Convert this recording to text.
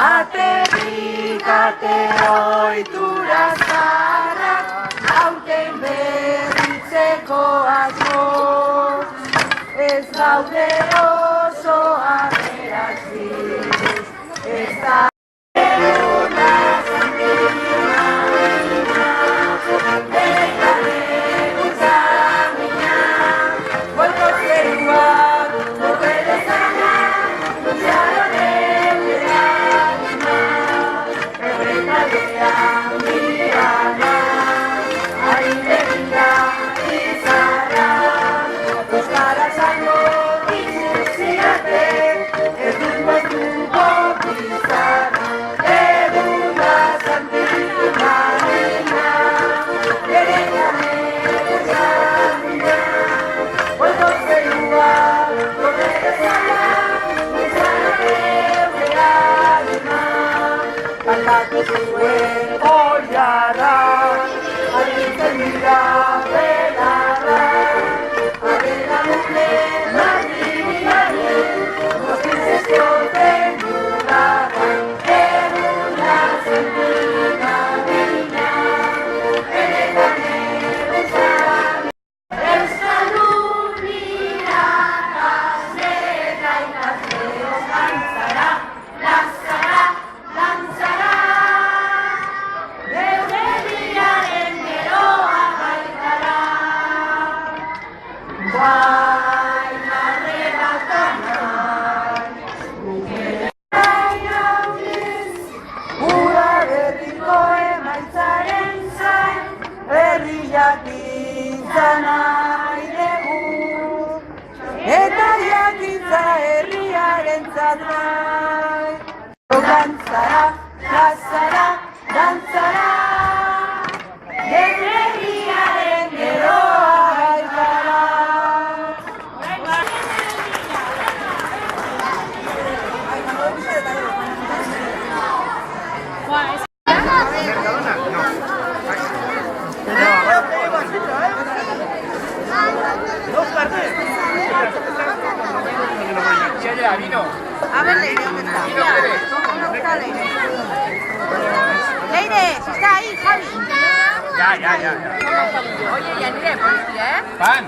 Aterrikate ohitura zaharrak, aurten berritzeko asmoz, ez gaude oso aberatsiz, ez da zuen oiara, aritzen dira belarra, arrela dute madriari, mozkitzezko denurara, eguna zentina dina, benetan eguzan. Euskal Uniraka, zera ikasleok antzara, lanzara, lanzara. Bai, marrebatan nahi, ura berriko emaitzaren zain, herriak izan nahi dugu, eta jakintza herriarentzat bai. Dantzara, plazara, dantzara, herriaren geroa baikara. Vino. A ver, Leire, ¿dónde está? Vino Pérez. ¿Dónde está Leire? Leire, si está ahí, Javi. Ya. Oye, ya ni de policía, ¿eh? Pan.